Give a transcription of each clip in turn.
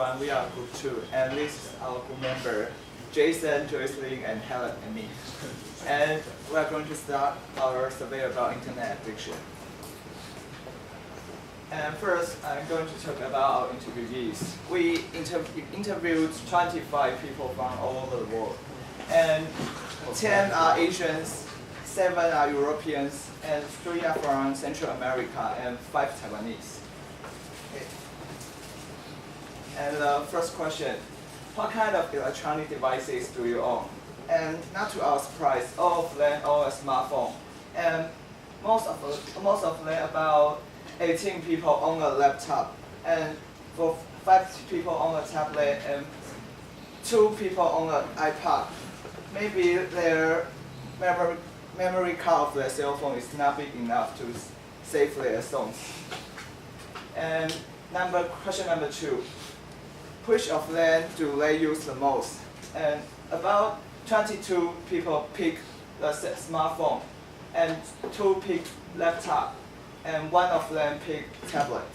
everyone, we are group 2, and this is our group member, Jason, Joycelyn, and Helen, and me. And we are going to start our survey about internet addiction. And first, I'm going to talk about our interviewees. We interviewed 25 people from all over the world, and 10 are Asians, 7 are Europeans, and 3 are from Central America, and 5 Taiwanese. Okay. And the first question, what kind of electronic devices do you own? And not to our surprise, all of them own a smartphone. And most of them, about 18 people own a laptop, and for 5 people own a tablet, and 2 people own an iPad. Maybe their memory card of their cell phone is not big enough to save their songs. And question number 2, which of them do they use the most? And about 22 people pick the smartphone, and 2 pick laptop, and 1 of them pick tablet.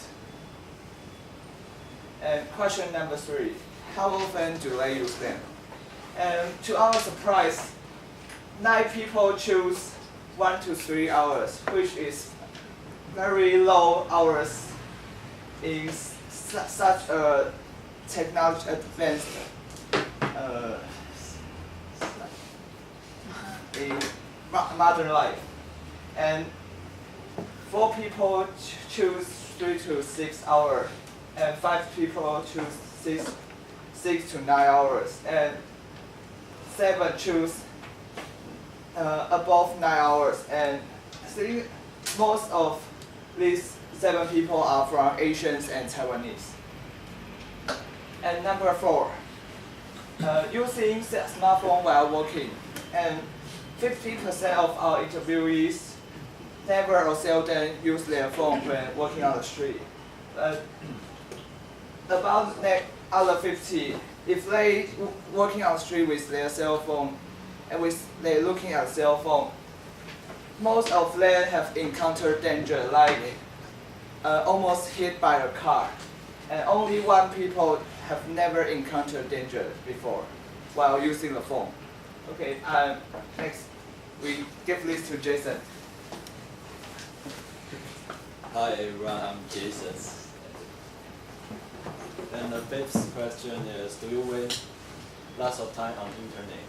And question number 3, how often do they use them? And to our surprise, 9 people choose 1 to 3 hours, which is very low hours in such a technology advanced in modern life. And 4 people choose 3 to 6 hours, and 5 people choose 6 to 9 hours, and 7 choose above 9 hours. And most of these 7 people are from Asians and Taiwanese. And number 4, using the smartphone while working. And 50% of our interviewees never or seldom use their phone when walking on the street. About the other 50, if they walking on the street with their cell phone and they're looking at cell phone, most of them have encountered danger, like almost hit by a car. And only 1 people have never encountered danger before while using the phone. Okay, next we give this to Jason. Hi everyone, I'm Jason. And the 5th question is, do you waste lots of time on internet?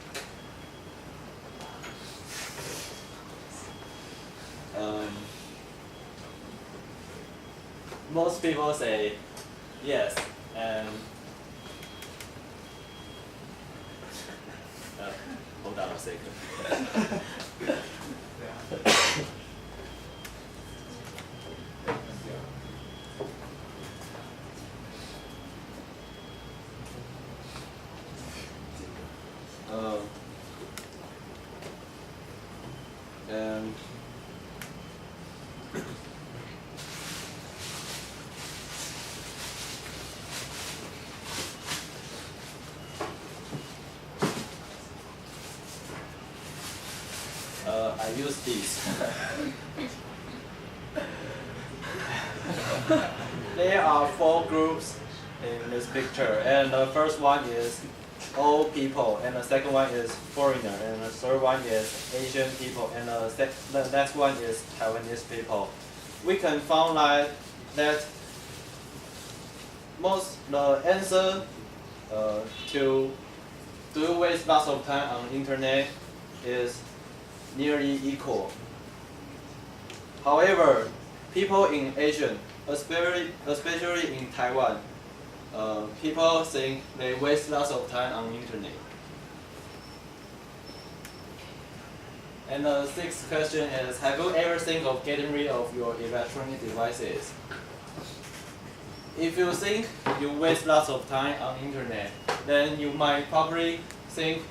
Most people say yes, and hold on a second. And I use these. There are 4 groups in this picture, and the first one is old people, and the second one is foreigner, and the third one is Asian people, and the next one is Taiwanese people. We can find that the answer to do you waste lots of time on internet is nearly equal. However, people in Asia, especially in Taiwan, people think they waste lots of time on internet. And the 6th question is, have you ever think of getting rid of your electronic devices? If you think you waste lots of time on internet, then you might probably think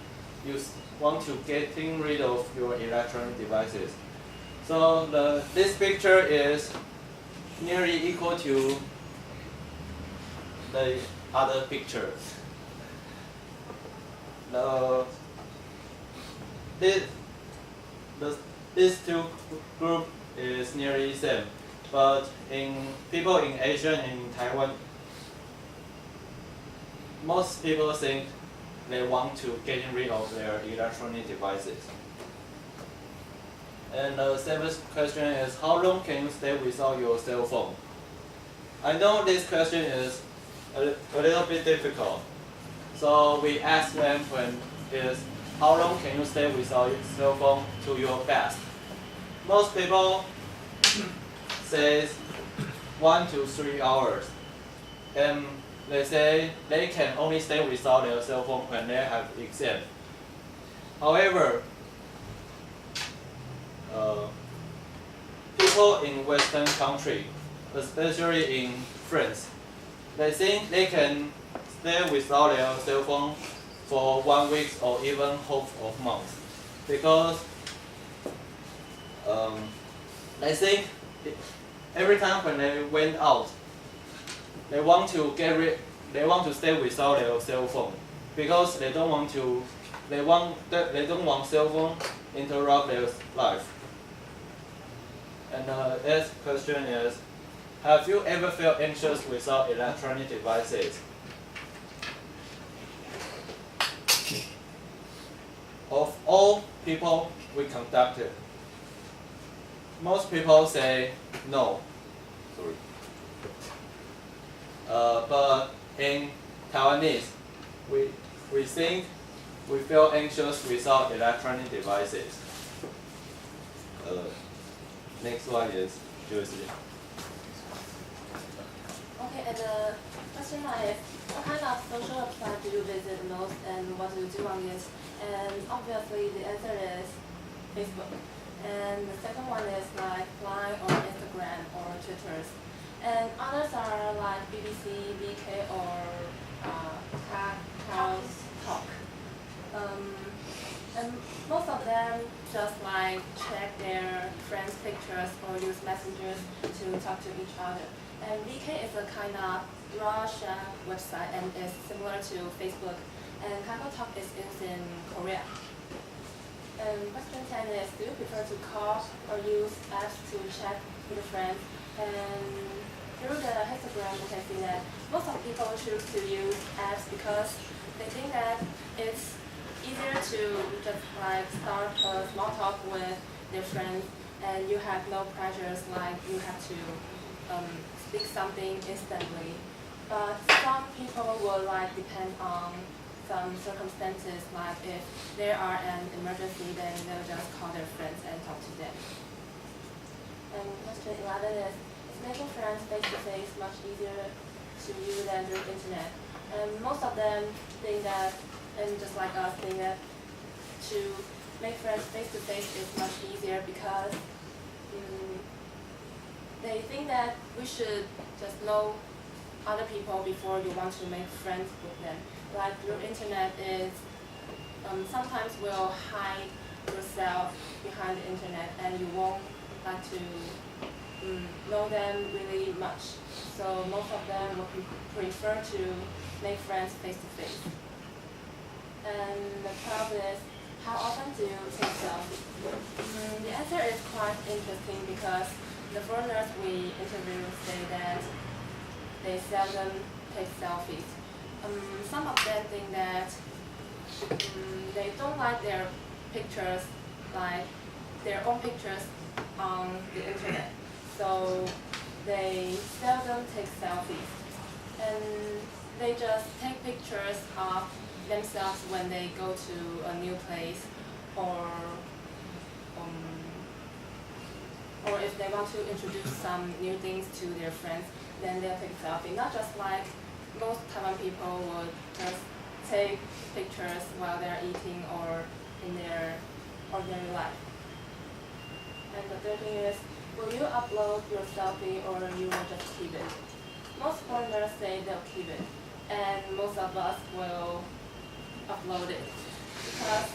you want to getting rid of your electronic devices. So this picture is nearly equal to the other pictures. These 2 groups is nearly same, but in people in Asia and in Taiwan, most people think they want to get rid of their electronic devices. And the seventh question is, how long can you stay without your cell phone? I know this question is a little bit difficult. So we ask them when is, how long can you stay without your cell phone to your best? Most people say 1 to 3 hours. And they say they can only stay without their cell phone when they have exam. However, people in Western country, especially in France, they think they can stay without their cell phone for 1 week or even half of month, because they think every time when they went out, they want to stay without their cell phone, because they don't want cell phone interrupt their life. And the next question is, have you ever felt anxious without electronic devices? Of all people we conducted, most people say no. Sorry. But in Taiwanese, we think we feel anxious without electronic devices. Next one is Joyce. Okay, and the question is, what kind of social website do you visit the most and what do you do on it? And obviously the answer is Facebook. And the second one is like Line or Instagram or Twitter. And others are like BBC, VK or House Talk. And most of them just like check their friends' pictures or use messengers to talk to each other. And VK is a kind of Russian website and is similar to Facebook. And Kakao Talk is used in Korea. And question 10 is, do you prefer to call or use apps to chat with your friends? And through the histogram, we can see that most of people choose to use apps because they think that it's easier to just like start a small talk with their friends, and you have no pressures like you have to speak something instantly. But some people will like depend on some circumstances, like if there are an emergency, then they'll just call their friends and talk to them. And question 11 is making friends face-to-face much easier to you than through internet? And most of them think that, and just like us, think that to make friends face-to-face is much easier because they think that we should just know other people before you want to make friends with them. Like through internet is sometimes will hide yourself behind the internet and you won't like to know them really much. So most of them will prefer to make friends face-to-face. And the 12 is, how often do you take selfies? The answer is quite interesting because the foreigners we interviewed say that they seldom take selfies. Some of them think that they don't like their pictures, like their own pictures on the internet. So they seldom take selfies. And they just take pictures of themselves when they go to a new place or if they want to introduce some new things to their friends, then they'll take a selfie. Not just like most Taiwan people would just take pictures while they're eating or in their ordinary life. And the third thing is, will you upload your selfie or you will just keep it? Most foreigners say they'll keep it, and most of us will upload it because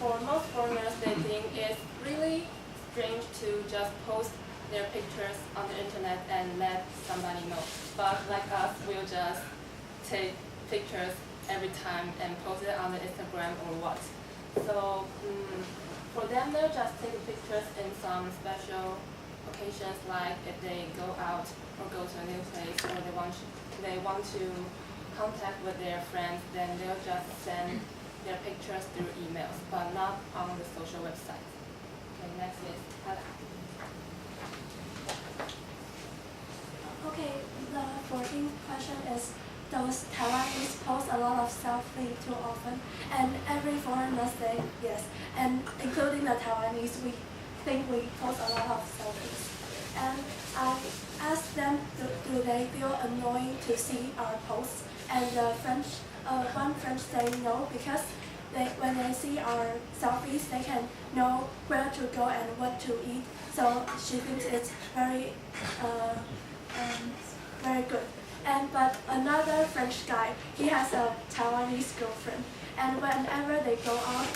for most foreigners they think it's really strange to just post their pictures on the internet and let somebody know. But like us, we'll just take pictures every time and post it on the Instagram or what. So for them, they'll just take pictures in some special occasions like if they go out or go to a new place or they want to contact with their friends, then they'll just send their pictures through emails, but not on the social website. Okay, next is Hellen. Okay, the 14th question is, does Taiwanese post a lot of selfie too often? And every foreigner say yes, and including the Taiwanese, we think we post a lot of selfies. And I asked them, do they feel annoying to see our posts? And the one French say no, because when they see our selfies, they can know where to go and what to eat. So she thinks it's very good. But another French guy, he has a Taiwanese girlfriend, and whenever they go out,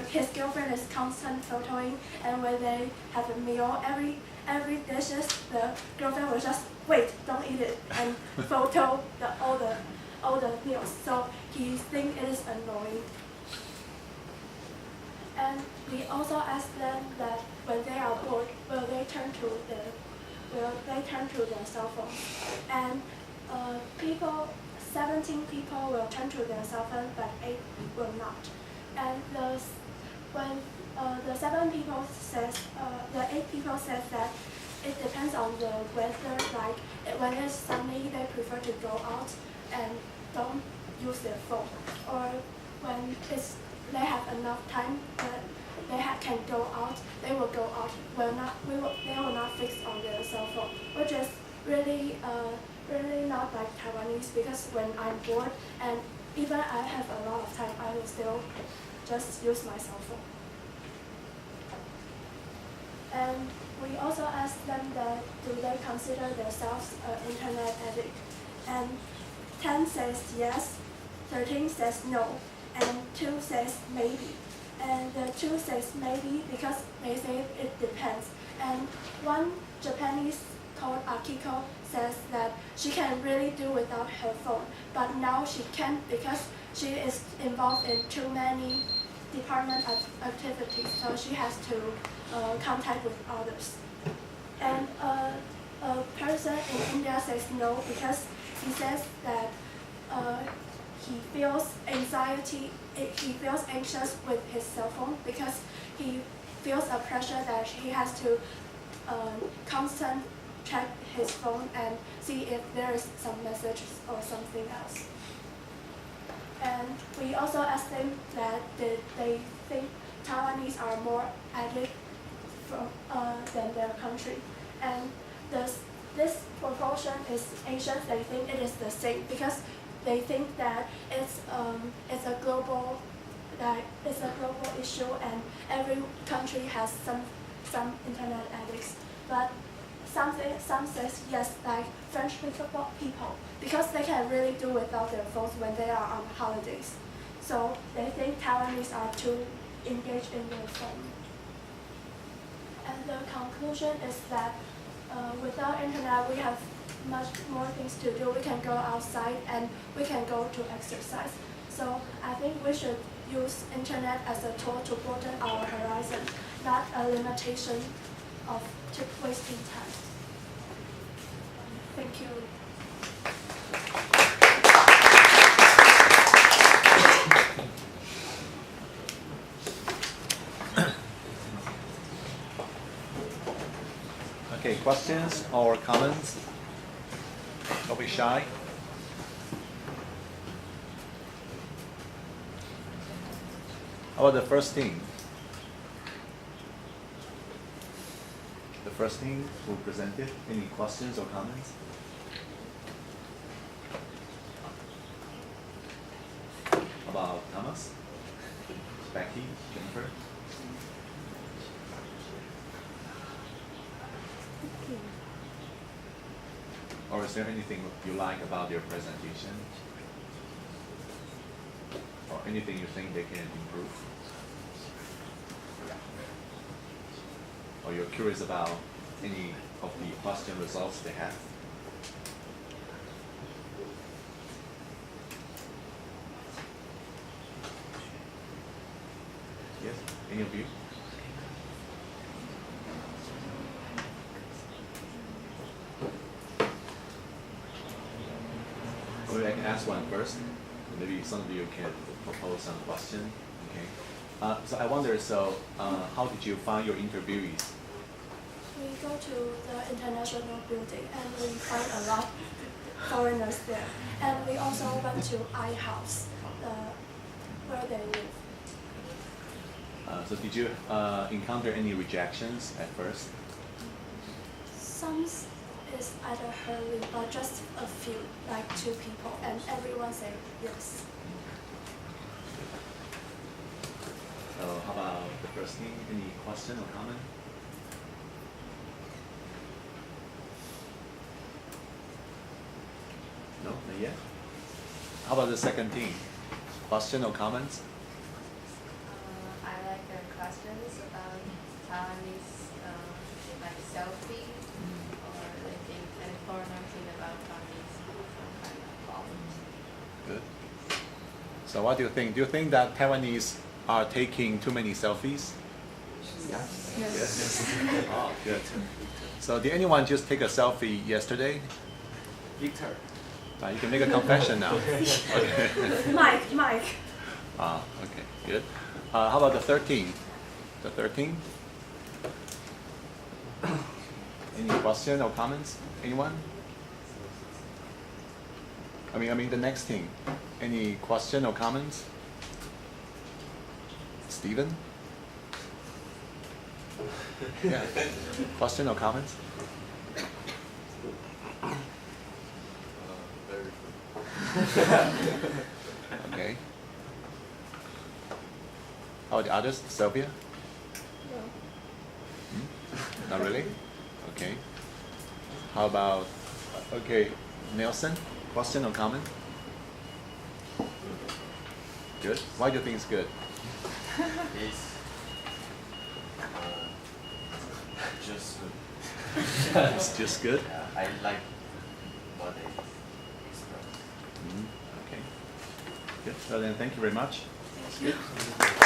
his girlfriend is constant photoing, and when they have a meal, every dishes, the girlfriend will just wait, don't eat it, and photo all the meals. So he thinks it is annoying. And we also ask them that when they are bored, will they turn to their cell phone? And 17 people will turn to their cell phone, but 8 will not. And when the 7 people says, the 8 people says that it depends on the weather. Like when it's sunny, they prefer to go out and don't use their phone. Or when they have enough time that can go out, they will go out. They will not fix on their cell phone, which is really not like Taiwanese, because when I'm bored and even I have a lot of time, I will still just use my cell phone. And we also asked them that do they consider themselves an internet addict, and 10 says yes, 13 says no, and 2 says maybe. And the 2 says maybe because they say it depends. And one Japanese called Akiko says that she can really do without her phone, but now she can't because she is involved in too many department activities, so she has to contact with others. And a person in India says no because he says that he feels anxious with his cell phone because he feels a pressure that he has to constant check his phone and see if there is some messages or something else. And we also asked them that they think Taiwanese are more addict than their country. And this proportion is Asians. They think it is the same because they think that it's a global issue, and every country has some internet addicts. But some says yes, like French people, because they can really do without their phones when they are on holidays. So they think Taiwanese are too engaged in their phone. And the conclusion is that without internet, we have much more things to do. We can go outside and we can go to exercise. So I think we should use internet as a tool to broaden our horizon, not a limitation of wasting time. Thank you. Okay, questions or comments? Don't be shy. How about the first team? The first team who presented, any questions or comments? About Thomas, Becky, Jennifer? Or is there anything you like about your presentation? Or anything you think they can improve? Or you're curious about any of the question results they have? Yes, any of you? ask one first. Maybe some of you can propose some question. Okay. So I wonder, how did you find your interviewees? We go to the international building and we find a lot of foreigners there. And we also went to iHouse, where they live. So did you encounter any rejections at first? Some is at a hurry, but just a few, like 2 people, and everyone said yes. So how about the first team? Any question or comment? No, not yet. How about the second team? Question or comments? I like the questions about Taiwanese, like selfie, or they think any foreigner think about Taiwanese some kind of problems. Good. So what do you think? Do you think that Taiwanese are taking too many selfies? Yes. Oh, good. So did anyone just take a selfie yesterday? Victor. You can make a confession now. Okay. Mike. Okay, good. How about the 13? The 13? Any question or comments? Anyone? I mean the next team. Any question or comments? Steven? Yeah. Question or comments? Okay. How about the others? Sylvia? No. Not really? Okay. How about, okay, Nelson? Question or comment? Good. Why do you think it's good? It's just It's just good? I like what they express. Okay. Good. Well then, thank you very much. Thank you.